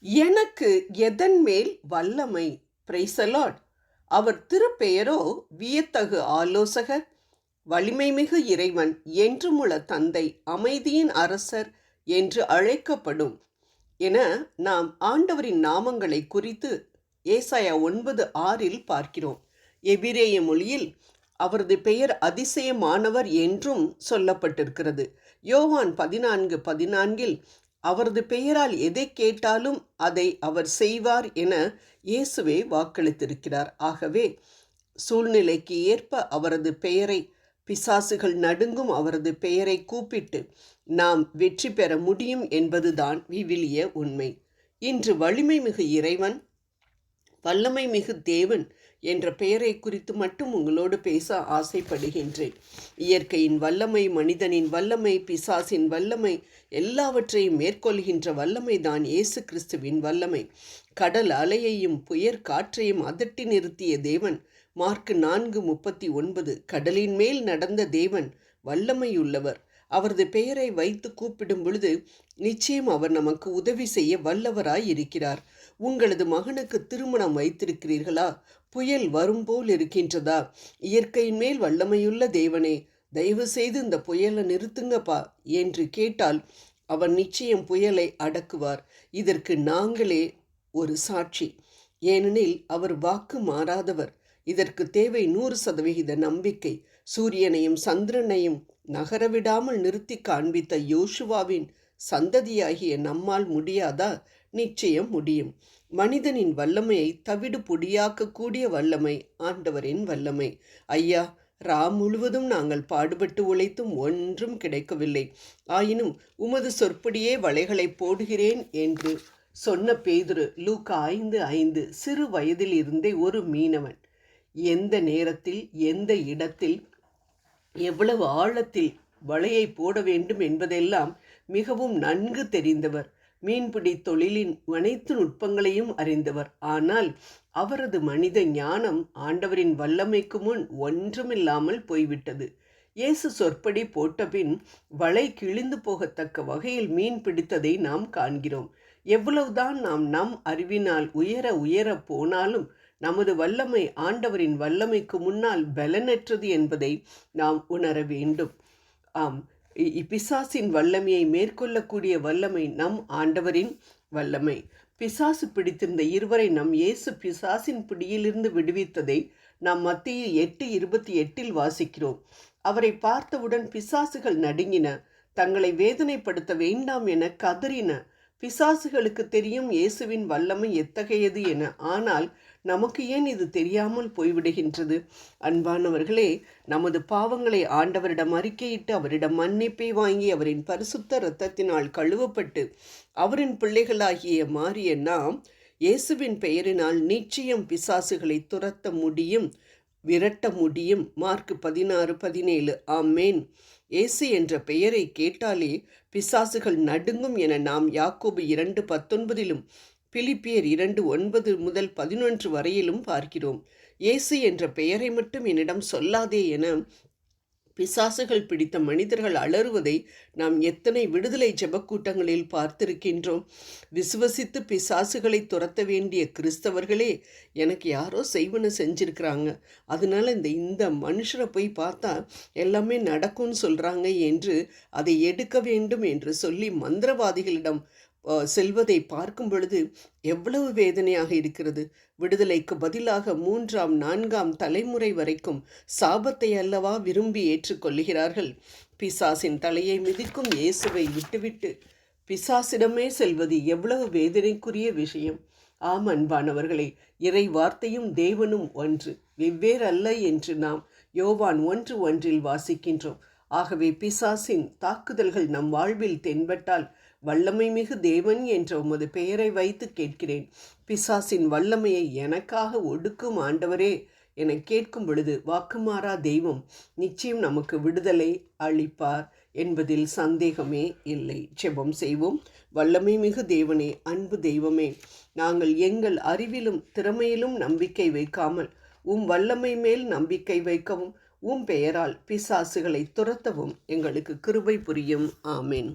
எனக்கு எதன் மேல் வல்லமை? Praise the Lord. அவர் திருப்பெயரோ வியத்தகு ஆலோசகர், வலிமைமிகு இறைவன், என்றுமுள்ள தந்தை, அமைதியின் அரசர் என்று அழைக்கப்படும் என நாம் ஆண்டவரின் நாமங்களை குறித்து ஏசாயா 9:6 பார்க்கிறோம். எபிரேய மொழியில் அவரது பெயர் அதிசயமானவர் என்றும் சொல்லப்பட்டிருக்கிறது. யோவான் 14:14 அவரது பெயரால் எதை கேட்டாலும் அதை அவர் செய்வார் என இயேசுவே வாக்களித்திருக்கிறார். ஆகவே சூழ்நிலைக்கு ஏற்ப அவரது பெயரை, பிசாசுகள் நடுங்கும் அவரது பெயரை கூப்பிட்டு நாம் வெற்றி பெற முடியும் என்பதுதான் விவிலிய உண்மை. இன்று வலிமை மிகு இறைவன், வல்லமை மிகு தேவன் என்ற பெயரை குறித்து மட்டும் உங்களோடு பேச ஆசைப்படுகின்றேன். இயற்கையின் வல்லமை, மனிதனின் வல்லமை, பிசாசின் வல்லமை, எல்லாவற்றையும் மேற்கொள்கின்ற வல்லமை தான் இயேசு கிறிஸ்துவின் வல்லமை. கடல் அலையையும் புயற் காற்றையும் அதட்டி நிறுத்திய தேவன். மார்க் 4:39 கடலின் மேல் நடந்த தேவன் வல்லமையுள்ளவர். அவரது பெயரை வைத்து கூப்பிடும் பொழுது நிச்சயம் அவர் நமக்கு உதவி செய்ய வல்லவராய் இருக்கிறார். உங்களது மகனுக்கு திருமணம் வைத்திருக்கிறீர்களா? புயல் வரும்போல் இருக்கின்றதா? இயற்கையின் மேல் வல்லமையுள்ள தேவனே, தயவு செய்து இந்த புயலை நிறுத்துங்கப்பா என்று கேட்டால் அவர் நிச்சயம் புயலை அடக்குவார். இதற்கு நாங்களே ஒரு சாட்சி. ஏனெனில் அவர் வாக்கு மாறாதவர். இதற்கு தேவை 100% நம்பிக்கை. சூரியனையும் சந்திரனையும் நகரவிடாமல் நிறுத்தி காண்பித்த யோசுவாவின் சந்ததியாகிய நம்மால் முடியாதா? நிச்சயம் முடியும். மனிதனின் வல்லமையை தவிடு பொடியாக்கக்கூடிய வல்லமை ஆண்டவரின் வல்லமை. ஐயா, முழுவதும் நாங்கள் பாடுபட்டு உழைத்தும் ஒன்றும் கிடைக்கவில்லை. ஆயினும் உமது சொற்படியே வலைகளை போடுகிறேன் என்று சொன்ன பேதுரு லூக்கா 5:5 சிறு வயதில் இருந்தே ஒரு மீனவன். எந்த நேரத்தில், எந்த இடத்தில், எவ்வளவு ஆழத்தில் வலையை போட வேண்டும் என்பதெல்லாம் மிகவும் நன்கு தெரிந்தவர். மீன்பிடி தொழிலின் அனைத்து நுட்பங்களையும் அறிந்தவர். ஆனால் அவரது மனித ஞானம் ஆண்டவரின் வல்லமைக்கு முன் ஒன்றுமில்லாமல் போய்விட்டது. இயேசு சொற்படி போட்டபின் வலை கிழிந்து போகத்தக்க வகையில் மீன் பிடித்ததை நாம் காண்கிறோம். எவ்வளவுதான் நாம் நம் அறிவினால் உயர உயர போனாலும் நமது வல்லமை ஆண்டவரின் வல்லமைக்கு முன்னால் பலனற்றது என்பதை நாம் உணர வேண்டும். ஆம், பிசாசின் வல்லமையை மேற்கொள்ளக்கூடிய வல்லமை நம் ஆண்டவரின் வல்லமை. பிசாசு பிடித்திருந்த இருவரை நம் இயேசு பிசாசின் பிடியிலிருந்து விடுவித்ததை நாம் மத்தேயு 8:28 வாசிக்கிறோம். அவரை பார்த்தவுடன் பிசாசுகள் நடுங்கின, தங்களை வேதனைப்படுத்த வேண்டாம் என கதறின. பிசாசுகளுக்கு தெரியும் இயேசுவின் வல்லமை எத்தகையது என. ஆனால் நமக்கு ஏன் இது தெரியாமல் போய்விடுகின்றது? அன்பானவர்களே, நமது பாவங்களை ஆண்டவரிடம் அறிக்கையிட்டு அவரிடம் மன்னிப்பை வாங்கி அவரின் பரிசுத்த இரத்தத்தினால் கழுவப்பட்டு அவரின் பிள்ளைகளாகிய மாறிய நாம் இயேசுவின் பெயரினால் நிச்சயம் பிசாசுகளை துரத்த முடியும், விரட்ட முடியும். மார்க் 16:17. ஆமேன். இயேசு என்ற பெயரை கேட்டாலே பிசாசுகள் நடுங்கும் என நாம் யாக்கோபு 2:19 பிலிப்பியர் 2:9-11 வரையிலும் பார்க்கிறோம். இயேசு என்ற பெயரை மட்டும் என்னிடம் சொல்லாதே என பிசாசுகள் பிடித்த மனிதர்கள் அலறுவதை நாம் எத்தனை விடுதலை ஜெபக்கூட்டங்களில் பார்த்திருக்கின்றோம். விசுவசித்து பிசாசுகளை துரத்த வேண்டிய கிறிஸ்தவர்களே, எனக்கு யாரோ செய்வன செஞ்சிருக்கிறாங்க, அதனால இந்த மனுஷரை போய் பார்த்தா எல்லாமே நடக்கும்னு சொல்கிறாங்க என்று அதை எடுக்க வேண்டும் என்று சொல்லி மந்திரவாதிகளிடம் செல்வதை பார்க்கும் பொழுது எவ்வளவு வேதனையாக இருக்கிறது. விடுதலைக்கு பதிலாக 3ஆம் 4ஆம் தலைமுறை வரைக்கும் சாபத்தை அல்லவா விரும்பி ஏற்றுக்கொள்கிறார்கள். பிசாசின் தலையை மிதிக்கும் இயேசுவை விட்டுவிட்டு பிசாசிடமே செல்வது எவ்வளவு வேதனைக்குரிய விஷயம். ஆம் அன்பானவர்களே, இறை வார்த்தையும் தேவனும் ஒன்று, வெவ்வேறு அல்ல என்று நாம் யோவான் 1:1 வாசிக்கின்றோம். ஆகவே பிசாசின் தாக்குதல்கள் நம் வாழ்வில் தென்பட்டால் வல்லமை மிகு தேவன் என்ற உமது பெயரை வைத்து கேட்கிறேன். பிசாசின் வல்லமையை எனக்காக ஒடுக்கும் ஆண்டவரே என கேட்கும் பொழுது வாக்குமாறா தெய்வம் நிச்சயம் நமக்கு விடுதலை அளிப்பார் என்பதில் சந்தேகமே இல்லை. ஜெபம் செய்வோம். வல்லமை மிகு தேவனே, அன்பு தெய்வமே, நாங்கள் எங்கள் அறிவிலும் திறமையிலும் நம்பிக்கை வைக்காமல் வல்லமை மேல் நம்பிக்கை வைக்கவும் பெயரால் பிசாசுகளை துரத்தவும் எங்களுக்கு கிருபை புரியும். ஆமேன்.